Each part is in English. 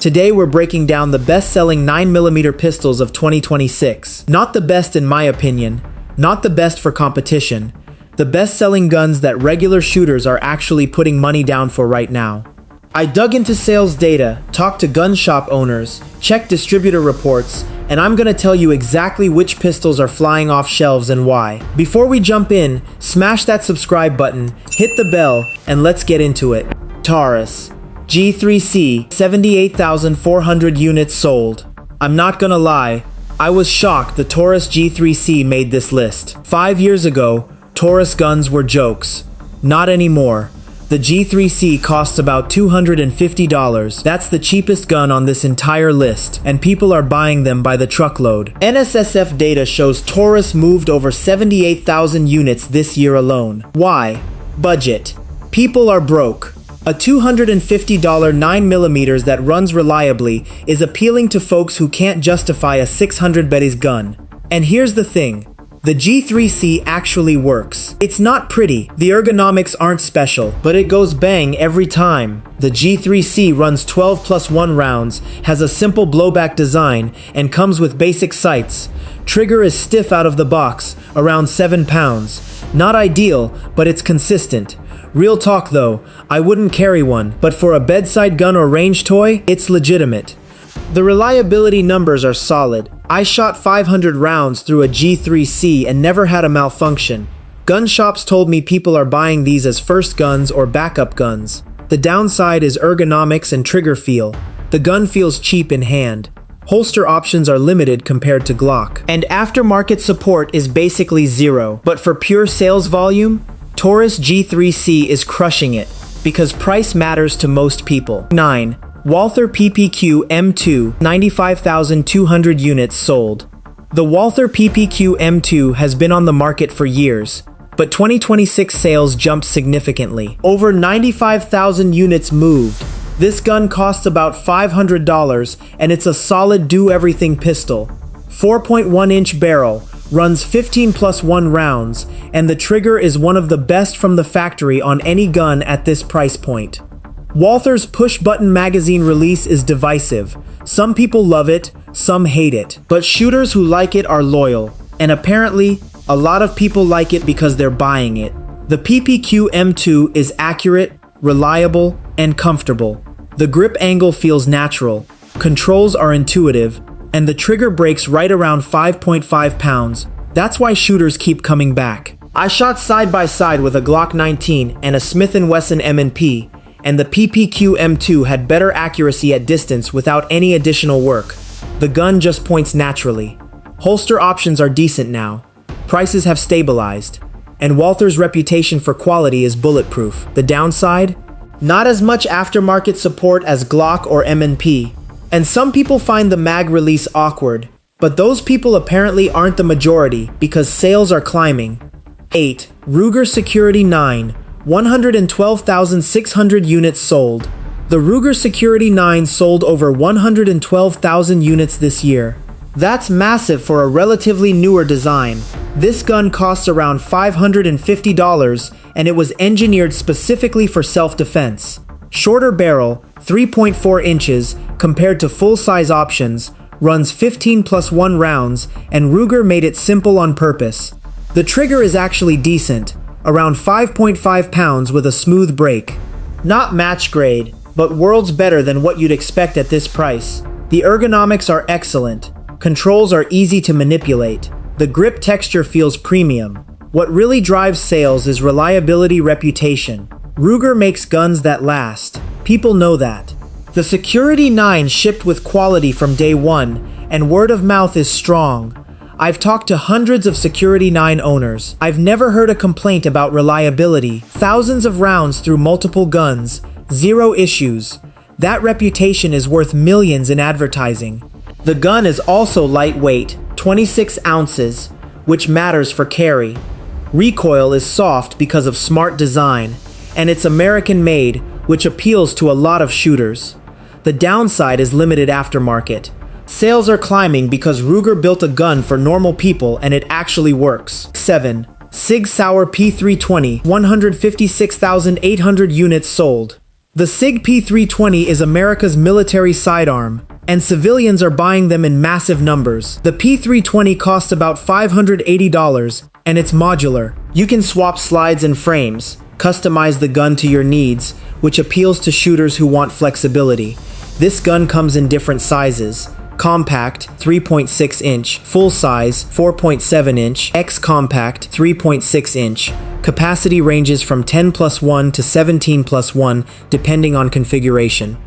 Today we're breaking down the best-selling 9mm pistols of 2026. Not the best in my opinion, not the best for competition, the best-selling guns that regular shooters are actually putting money down for right now. I dug into sales data, talked to gun shop owners, checked distributor reports, and I'm gonna tell you exactly which pistols are flying off shelves and why. Before we jump in, smash that subscribe button, hit the bell, and let's get into it. Taurus G3C, 78,400 units sold. I'm not gonna lie, I was shocked the Taurus G3C made this list. 5 years ago, Taurus guns were jokes. Not anymore. The G3C costs about $250. That's the cheapest gun on this entire list, and people are buying them by the truckload. NSSF data shows Taurus moved over 78,000 units this year alone. Why? Budget. People are broke. A $250 9mm that runs reliably is appealing to folks who can't justify a 600 Betty's gun. And here's the thing. The G3C actually works. It's not pretty, the ergonomics aren't special, but it goes bang every time. The G3C runs 12+1 rounds, has a simple blowback design, and comes with basic sights. Trigger is stiff out of the box, around 7 pounds. Not ideal, but it's consistent. Real talk though, I wouldn't carry one, but for a bedside gun or range toy, it's legitimate. The reliability numbers are solid. I shot 500 rounds through a G3C and never had a malfunction. Gun shops told me people are buying these as first guns or backup guns. The downside is ergonomics and trigger feel. The gun feels cheap in hand. Holster options are limited compared to Glock. And aftermarket support is basically zero. But for pure sales volume, Taurus G3C is crushing it, because price matters to most people. 9. Walther PPQ M2, 95,200 units sold. The Walther PPQ M2 has been on the market for years, but 2026 sales jumped significantly. Over 95,000 units moved. This gun costs about $500, and it's a solid do-everything pistol. 4.1-inch barrel, runs 15+1 rounds, and the trigger is one of the best from the factory on any gun at this price point. Walther's push-button magazine release is divisive. Some people love it, some hate it. But shooters who like it are loyal, and apparently, a lot of people like it because they're buying it. The PPQ M2 is accurate, reliable, and comfortable. The grip angle feels natural, controls are intuitive, and the trigger breaks right around 5.5 pounds. That's why shooters keep coming back. I shot side by side with a Glock 19 and a Smith & Wesson M&P, and the PPQ M2 had better accuracy at distance without any additional work. The gun just points naturally. Holster options are decent now. Prices have stabilized. And Walther's reputation for quality is bulletproof. The downside? Not as much aftermarket support as Glock or M&P. And some people find the mag release awkward, but those people apparently aren't the majority because sales are climbing. 8. Ruger Security 9, 112,600 units sold. The Ruger Security 9 sold over 112,000 units this year. That's massive for a relatively newer design. This gun costs around $550, and it was engineered specifically for self-defense. Shorter barrel, 3.4 inches, compared to full-size options, runs 15+1 rounds, and Ruger made it simple on purpose. The trigger is actually decent, around 5.5 pounds with a smooth break. Not match grade, but worlds better than what you'd expect at this price. The ergonomics are excellent. Controls are easy to manipulate. The grip texture feels premium. What really drives sales is reliability reputation. Ruger makes guns that last. People know that. The Security 9 shipped with quality from day one, and word of mouth is strong. I've talked to hundreds of Security 9 owners. I've never heard a complaint about reliability. Thousands of rounds through multiple guns. Zero issues. That reputation is worth millions in advertising. The gun is also lightweight, 26 ounces, which matters for carry. Recoil is soft because of smart design, and it's American-made, which appeals to a lot of shooters. The downside is limited aftermarket. Sales are climbing because Ruger built a gun for normal people and it actually works. 7. Sig Sauer P320, 156,800 units sold. The Sig P320 is America's military sidearm, and civilians are buying them in massive numbers. The P320 costs about $580, and it's modular. You can swap slides and frames, customize the gun to your needs, which appeals to shooters who want flexibility. This gun comes in different sizes: compact 3.6 inch, full size 4.7 inch, X compact 3.6 inch. Capacity ranges from 10+1 to 17+1 depending on configuration.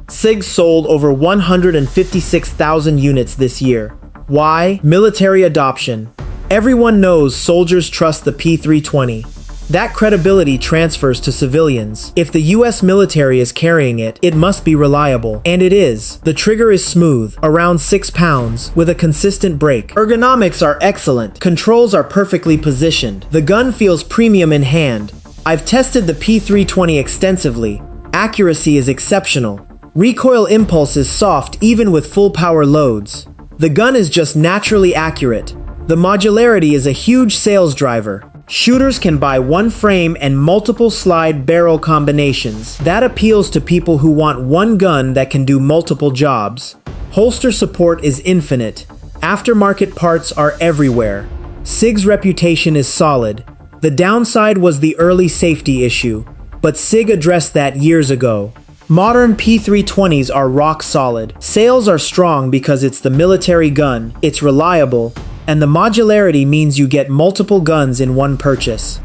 Sig sold over 156,000 units this year. Why? Military adoption. Everyone knows soldiers trust the P320. That credibility transfers to civilians. If the US military is carrying it, it must be reliable. And it is. The trigger is smooth, around 6 pounds, with a consistent break. Ergonomics are excellent. Controls are perfectly positioned. The gun feels premium in hand. I've tested the P320 extensively. Accuracy is exceptional. Recoil impulse is soft even with full power loads. The gun is just naturally accurate. The modularity is a huge sales driver. Shooters can buy one frame and multiple slide barrel combinations. That appeals to people who want one gun that can do multiple jobs. Holster support is infinite. Aftermarket parts are everywhere. Sig's reputation is solid. The downside was the early safety issue, but Sig addressed that years ago. Modern P320s are rock solid. Sales are strong because it's the military gun, it's reliable, and the modularity means you get multiple guns in one purchase.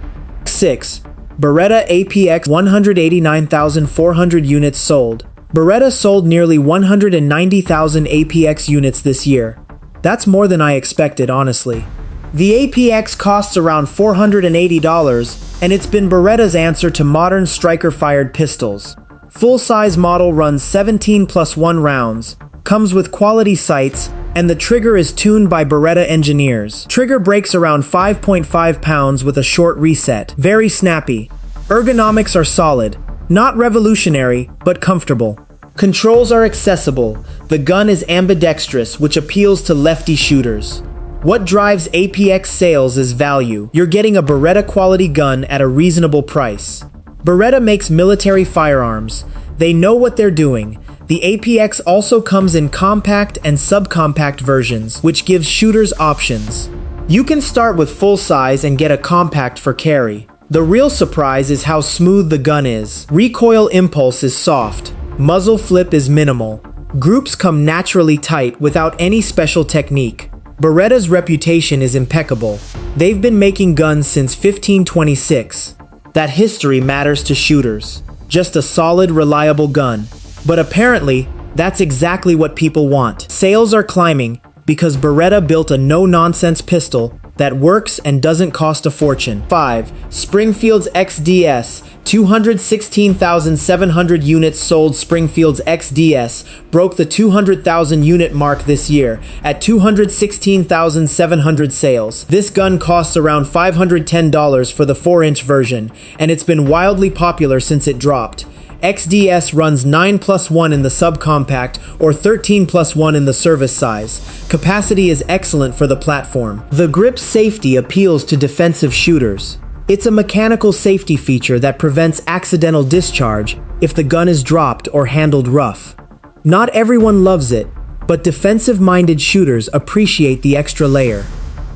6. Beretta APX 189,400 units sold. Beretta sold nearly 190,000 APX units this year. That's more than I expected, honestly. The APX costs around $480, and it's been Beretta's answer to modern striker-fired pistols. Full-size model runs 17+1 rounds, comes with quality sights, and the trigger is tuned by Beretta engineers. Trigger breaks around 5.5 pounds with a short reset. Very snappy. Ergonomics are solid. Not revolutionary, but comfortable. Controls are accessible. The gun is ambidextrous, which appeals to lefty shooters. What drives APX sales is value. You're getting a Beretta quality gun at a reasonable price. Beretta makes military firearms. They know what they're doing. The APX also comes in compact and subcompact versions, which gives shooters options. You can start with full size and get a compact for carry. The real surprise is how smooth the gun is. Recoil impulse is soft. Muzzle flip is minimal. Groups come naturally tight without any special technique. Beretta's reputation is impeccable. They've been making guns since 1526. That history matters to shooters. Just a solid, reliable gun. But apparently, that's exactly what people want. Sales are climbing because Beretta built a no-nonsense pistol that works and doesn't cost a fortune. 5. Springfield's XDS. 216,700 units sold. Springfield's XDS broke the 200,000 unit mark this year at 216,700 sales. This gun costs around $510 for the 4-inch version, and it's been wildly popular since it dropped. XDS runs 9+1 in the subcompact or 13+1 in the service size. Capacity is excellent for the platform. The grip safety appeals to defensive shooters. It's a mechanical safety feature that prevents accidental discharge if the gun is dropped or handled rough. Not everyone loves it, but defensive-minded shooters appreciate the extra layer.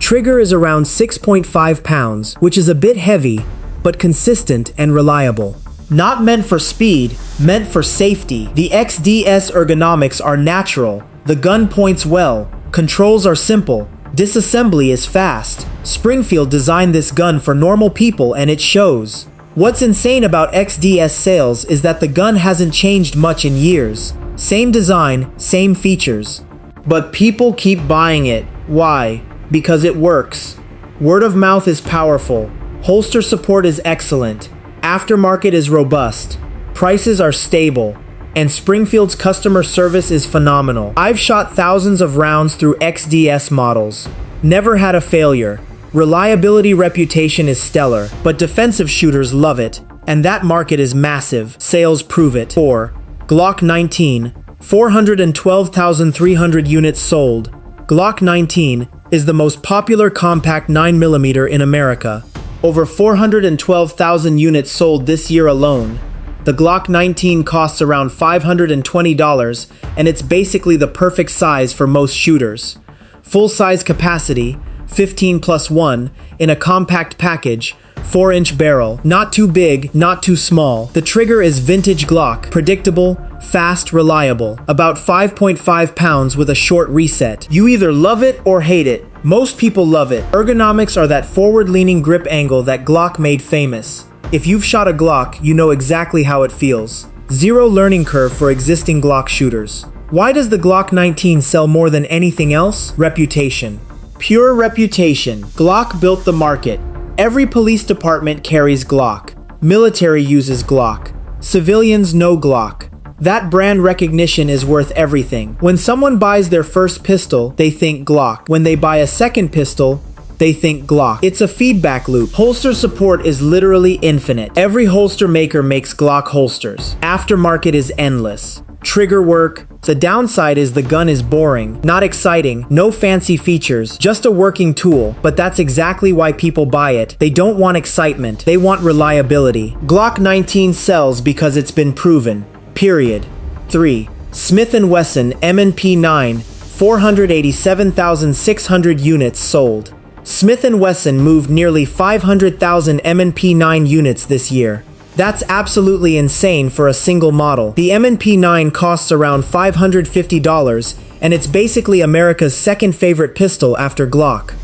Trigger is around 6.5 pounds, which is a bit heavy, but consistent and reliable. Not meant for speed, meant for safety. The XDS ergonomics are natural. The gun points well. Controls are simple. Disassembly is fast. Springfield designed this gun for normal people and it shows. What's insane about XDS sales is that the gun hasn't changed much in years. Same design, same features. But people keep buying it. Why? Because it works. Word of mouth is powerful. Holster support is excellent. Aftermarket is robust. Prices are stable. And Springfield's customer service is phenomenal. I've shot thousands of rounds through XDS models. Never had a failure. Reliability reputation is stellar, but defensive shooters love it, and that market is massive. Sales prove it. 4. Glock 19. 412,300 units sold. Glock 19 is the most popular compact 9mm in America. Over 412,000 units sold this year alone. The Glock 19 costs around $520, and it's basically the perfect size for most shooters. Full-size capacity, 15+1, in a compact package, 4-inch barrel, not too big, not too small. The trigger is vintage Glock, predictable, fast, reliable. About 5.5 pounds with a short reset. You either love it or hate it. Most people love it. Ergonomics are that forward-leaning grip angle that Glock made famous. If you've shot a Glock, you know exactly how it feels. Zero learning curve for existing Glock shooters. Why does the Glock 19 sell more than anything else? Reputation. Pure reputation. Glock built the market. Every police department carries Glock. Military uses Glock. Civilians know Glock. That brand recognition is worth everything. When someone buys their first pistol, they think Glock. When they buy a second pistol, they think Glock. It's a feedback loop. Holster support is literally infinite. Every holster maker makes Glock holsters. Aftermarket is endless. Trigger work. The downside is the gun is boring, not exciting, no fancy features, just a working tool, but that's exactly why people buy it. They don't want excitement, they want reliability. Glock 19 sells because it's been proven. Period. 3. Smith & Wesson M&P 9, 487,600 units sold. Smith & Wesson moved nearly 500,000 M&P 9 units this year. That's absolutely insane for a single model. The M&P 9 costs around $550, and it's basically America's second favorite pistol after Glock.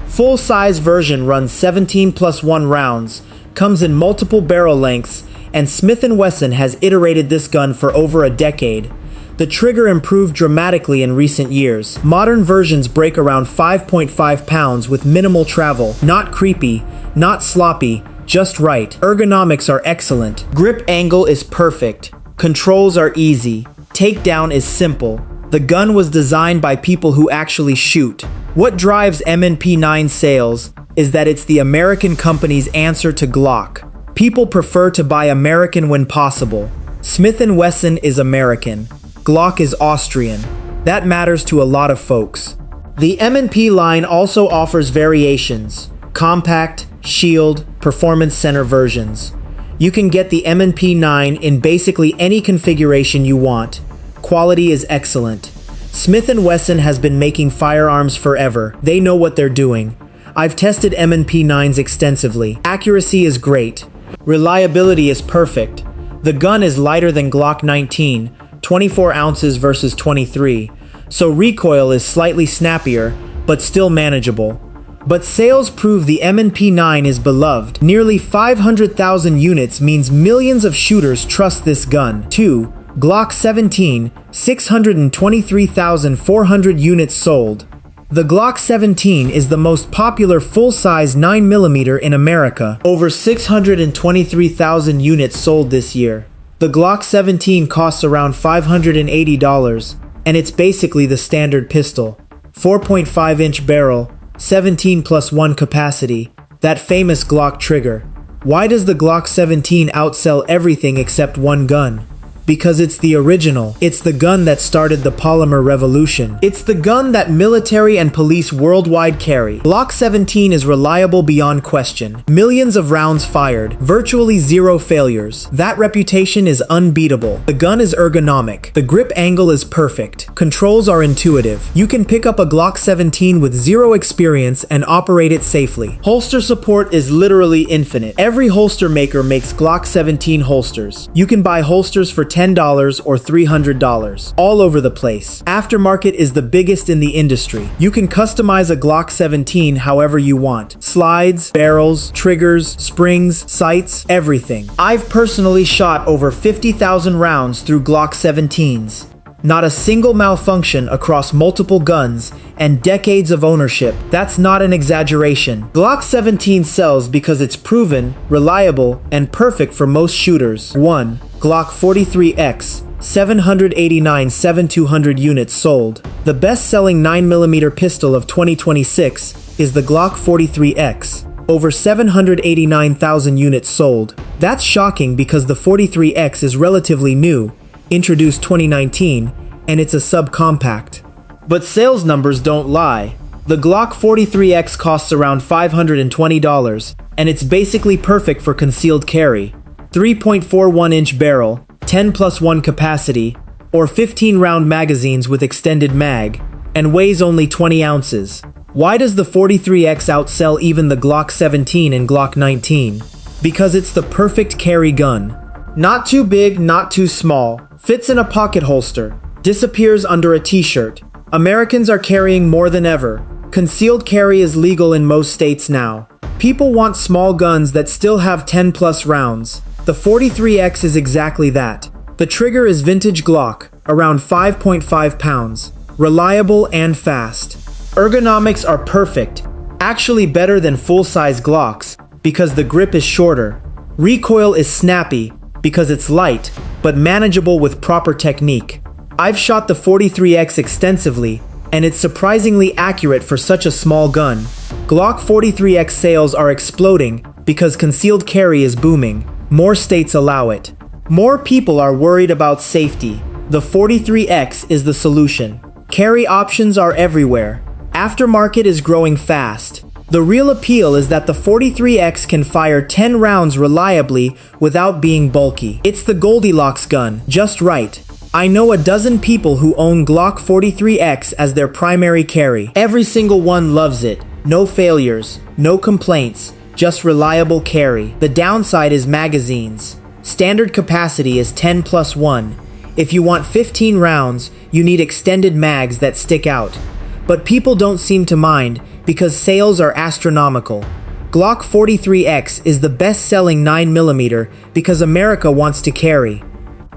Full-size version runs 17+1 rounds, comes in multiple barrel lengths, and Smith & Wesson has iterated this gun for over a decade. The trigger improved dramatically in recent years. Modern versions break around 5.5 pounds with minimal travel. Not creepy, not sloppy, just right. Ergonomics are excellent. Grip angle is perfect. Controls are easy. Takedown is simple. The gun was designed by people who actually shoot. What drives M&P 9 sales is that it's the American company's answer to Glock. People prefer to buy American when possible. Smith & Wesson is American. Glock is Austrian. That matters to a lot of folks. The M&P line also offers variations. Compact, Shield, Performance Center versions. You can get the M&P 9 in basically any configuration you want. Quality is excellent. Smith & Wesson has been making firearms forever. They know what they're doing. I've tested M&P 9s extensively. Accuracy is great. Reliability is perfect. The gun is lighter than Glock 19, 24 ounces versus 23, so recoil is slightly snappier, but still manageable. But sales prove the M&P 9 is beloved. Nearly 500,000 units means millions of shooters trust this gun. 2. Glock 17, 623,400 units sold. The Glock 17 is the most popular full-size 9mm in America. Over 623,000 units sold this year. The Glock 17 costs around $580, and it's basically the standard pistol. 4.5-inch barrel, 17+1 capacity, that famous Glock trigger. Why does the Glock 17 outsell everything except one gun? Because it's the original. It's the gun that started the polymer revolution. It's the gun that military and police worldwide carry. Glock 17 is reliable beyond question. Millions of rounds fired, virtually zero failures. That reputation is unbeatable. The gun is ergonomic. The grip angle is perfect. Controls are intuitive. You can pick up a Glock 17 with zero experience and operate it safely. Holster support is literally infinite. Every holster maker makes Glock 17 holsters. You can buy holsters for $10 or $300, all over the place. Aftermarket is the biggest in the industry. You can customize a Glock 17 however you want. Slides, barrels, triggers, springs, sights, everything. I've personally shot over 50,000 rounds through Glock 17s. Not a single malfunction across multiple guns and decades of ownership. That's not an exaggeration. Glock 17 sells because it's proven, reliable, and perfect for most shooters. 1. Glock 43X, 789,200 units sold. The best-selling 9mm pistol of 2026 is the Glock 43X. Over 789,000 units sold. That's shocking because the 43X is relatively new, introduced 2019, and it's a subcompact. But sales numbers don't lie. The Glock 43X costs around $520, and it's basically perfect for concealed carry. 3.41-inch barrel, 10+1 capacity, or 15-round magazines with extended mag, and weighs only 20 ounces. Why does the 43X outsell even the Glock 17 and Glock 19? Because it's the perfect carry gun. Not too big, not too small, fits in a pocket holster, disappears under a t-shirt. Americans are carrying more than ever. Concealed carry is legal in most states now. People want small guns that still have 10+ rounds. The 43X is exactly that. The trigger is vintage Glock, around 5.5 pounds. Reliable and fast. Ergonomics are perfect, actually better than full-size Glocks, because the grip is shorter. Recoil is snappy, because it's light, but manageable with proper technique. I've shot the 43X extensively, and it's surprisingly accurate for such a small gun. Glock 43X sales are exploding because concealed carry is booming. More states allow it. More people are worried about safety. The 43X is the solution. Carry options are everywhere. Aftermarket is growing fast. The real appeal is that the 43X can fire 10 rounds reliably without being bulky. It's the Goldilocks gun, just right. I know a dozen people who own Glock 43X as their primary carry. Every single one loves it. No failures, no complaints, just reliable carry. The downside is magazines. Standard capacity is 10+1. If you want 15 rounds, you need extended mags that stick out. But people don't seem to mind because sales are astronomical. Glock 43X is the best-selling 9mm because America wants to carry.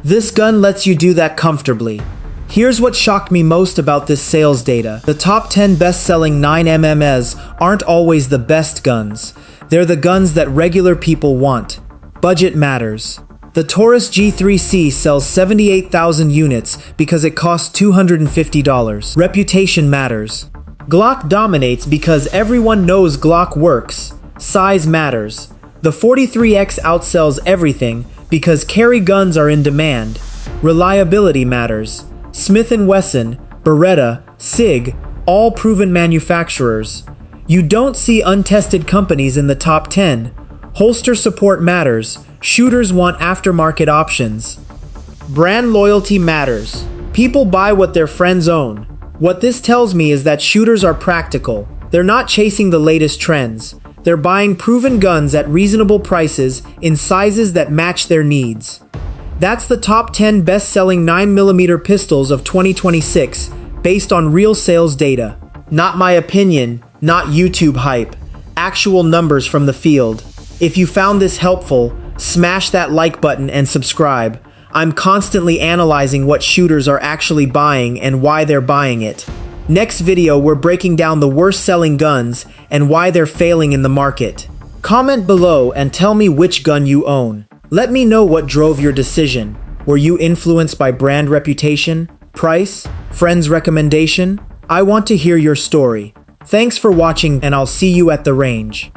This gun lets you do that comfortably. Here's what shocked me most about this sales data. The top 10 best-selling 9mm aren't always the best guns. They're the guns that regular people want. Budget matters. The Taurus G3C sells 78,000 units because it costs $250. Reputation matters. Glock dominates because everyone knows Glock works. Size matters. The 43X outsells everything because carry guns are in demand. Reliability matters. Smith & Wesson, Beretta, Sig, all proven manufacturers. You don't see untested companies in the top 10. Holster support matters. Shooters want aftermarket options. Brand loyalty matters. People buy what their friends own. What this tells me is that shooters are practical. They're not chasing the latest trends. They're buying proven guns at reasonable prices in sizes that match their needs. That's the top 10 best-selling 9mm pistols of 2026, based on real sales data. Not my opinion, not YouTube hype. Actual numbers from the field. If you found this helpful, smash that like button and subscribe. I'm constantly analyzing what shooters are actually buying and why they're buying it. Next video, we're breaking down the worst-selling guns and why they're failing in the market. Comment below and tell me which gun you own. Let me know what drove your decision. Were you influenced by brand reputation, price, friends' recommendation? I want to hear your story. Thanks for watching, and I'll see you at the range.